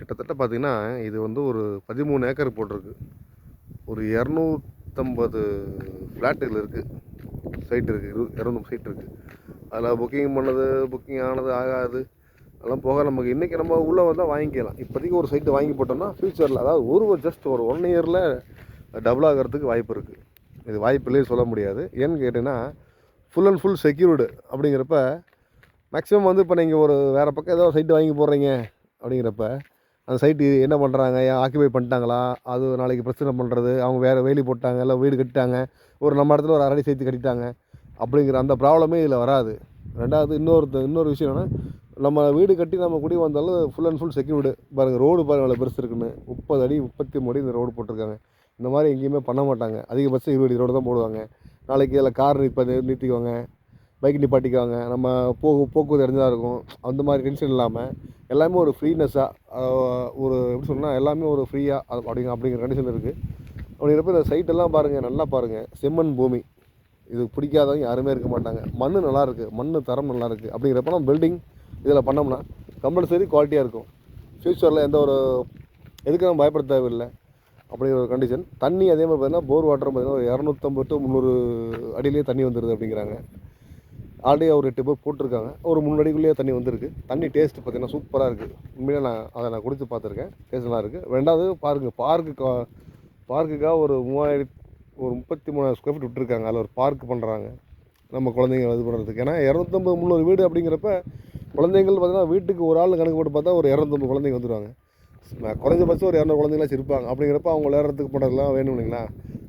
கிட்டத்தட்ட பார்த்தீங்கன்னா, இது வந்து ஒரு 13 ஏக்கர் போட்டிருக்கு. ஒரு 250 ஃப்ளாட்டுகள் இருக்கு. சைட் இருக்கு. 200 சைட் இருக்கு. அதில் புக்கிங் பண்ணது, புக்கிங் ஆனது, ஆகாது அதெல்லாம் போக நமக்கு இன்றைக்கி நம்ம உள்ளே வந்தால் வாங்கிக்கலாம். இப்போதைக்கு ஒரு சைட்டு வாங்கி போட்டோம்னா ஃப்யூச்சரில் அதாவது ஜஸ்ட் ஒரு 1 இயரில் டபுள் ஆகிறதுக்கு வாய்ப்பு இருக்குது. இது வாய்ப்பு இல்லைன்னு சொல்ல முடியாது. ஏன்னு கேட்டிங்கன்னா, ஃபுல் அண்ட் ஃபுல் செக்யூர்டு அப்படிங்கிறப்ப மேக்ஸிமம் வந்து இப்போ நீங்கள் ஒரு வேறு பக்கம் ஏதோ சைட்டு வாங்கி போடுறீங்க அப்படிங்கிறப்ப அந்த சைட்டு என்ன பண்ணுறாங்க, ஆக்கிபை பண்ணிட்டாங்களா, அது நாளைக்கு பிரச்சனை பண்ணுறது, அவங்க வேறு வேலி போட்டாங்க, இல்லை வீடு கட்டிட்டாங்க, ஒரு நம்ம இடத்துல ஒரு அரை சேர்த்து கட்டிட்டாங்க அப்படிங்கிற அந்த ப்ராப்ளமே இதில் வராது. ரெண்டாவது இன்னொரு விஷயம் என்னென்னா, நம்ம வீடு கட்டி நம்ம குடி வந்தாலும் ஃபுல் அண்ட் ஃபுல் செக்யூர்டு. பாருங்கள் ரோடு பாருங்கள் எவ்வளோ பெருசு இருக்குன்னு. 30 அடி 33 அடி இந்த ரோடு போட்டிருக்காங்க. இந்த மாதிரி எங்கேயுமே பண்ண மாட்டாங்க. அதிகபட்சம் 20 அடி ரோடு தான் போடுவாங்க. நாளைக்கு அதில் கார் நிறுத்திக்குவாங்க, பைக் நிப்பாட்டிக்குவாங்க, நம்ம போக்குவரத்து இடைஞ்சலாக இருக்கும். அந்த மாதிரி டென்ஷன் இல்லாமல் எல்லாமே ஒரு ஃப்ரீனஸ்ஸாக ஒரு எப்படி சொன்னால் எல்லாமே ஒரு ஃப்ரீயாக அப்படிங்கிற கண்டிஷன் இருக்குது. அப்படிங்கிறப்ப இந்த சைட்டெல்லாம் பாருங்கள், நல்லா பாருங்கள். செம்மண் பூமி. இது பிடிக்காதவங்க யாருமே இருக்க மாட்டாங்க. மண் நல்லாயிருக்கு, மண் தரம் நல்லாயிருக்கு. அப்படிங்கிறப்ப நம்ம பில்டிங் இதில் பண்ணோம்னா கம்பல்சரி குவாலிட்டியாக இருக்கும். ஃப்யூச்சரில் எந்த ஒரு எதுக்கும் நம்ம பயப்பட தேவையில்லை அப்படிங்கிற ஒரு கண்டிஷன். தண்ணி அதே மாதிரி பார்த்தீங்கன்னா போர் வாட்டரும் பார்த்தீங்கன்னா ஒரு 250 to 300 அடியிலேயே தண்ணி வந்துடுது அப்படிங்கிறாங்க. ஆல்ரெடி ஒரு 8 போர் போட்டிருக்காங்க. ஒரு 3 அடிக்குள்ளேயே தண்ணி வந்திருக்கு. தண்ணி டேஸ்ட்டு பார்த்தீங்கன்னா சூப்பராக இருக்குது. உண்மையிலே நான் குடித்து பார்த்துருக்கேன். டேஸ்ட் நல்லா இருக்குது. ரெண்டாவது பார்க்குக்காக ஒரு 33,000 ஸ்கொயர் ஃபீட் விட்டுருக்காங்க. அதில் ஒரு பார்க் பண்ணுறாங்க நம்ம குழந்தைங்க இது பண்ணுறதுக்கு. ஏன்னா 250 300 வீடு அப்படிங்கிறப்ப குழந்தைங்கள் பார்த்தீங்கன்னா வீட்டுக்கு ஒரு ஆள் கணக்கு போட்டு பார்த்தா ஒரு 250 குழந்தைங்க வந்துடுவாங்க. குறைஞ்சபட்சம் ஒரு 200 குழந்தைங்களாச்சும் இருப்பாங்க. அப்படிங்கிறப்ப அவங்க விளையாடுறதுக்கு பண்ணுறதுலாம் வேணும் இல்லைங்களா,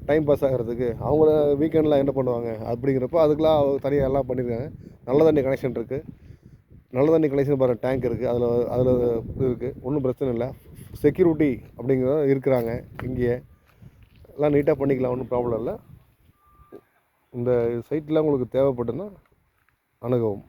டைம் பாஸ் ஆகிறதுக்கு. அவங்கள வீக்கெண்டில் என்ன பண்ணுவாங்க அப்படிங்கிறப்ப அதுக்கெலாம் தனியாக எல்லாம் பண்ணியிருக்காங்க. நல்ல தண்ணி கனெக்ஷன் இருக்குது. நல்ல தண்ணி கனெக்ஷன் பாருங்கள், டேங்க் இருக்குது. அதில் இருக்குது. ஒன்றும் பிரச்சனை இல்லை. செக்யூரிட்டி அப்படிங்கிறத இருக்கிறாங்க இங்கேயே. எல்லாம் நீட்டாக பண்ணிக்கலாம், ஒன்றும் ப்ராப்ளம் இல்லை. இந்த சைட்டில் உங்களுக்கு தேவைப்பட்டுன்னா அணுகவும்.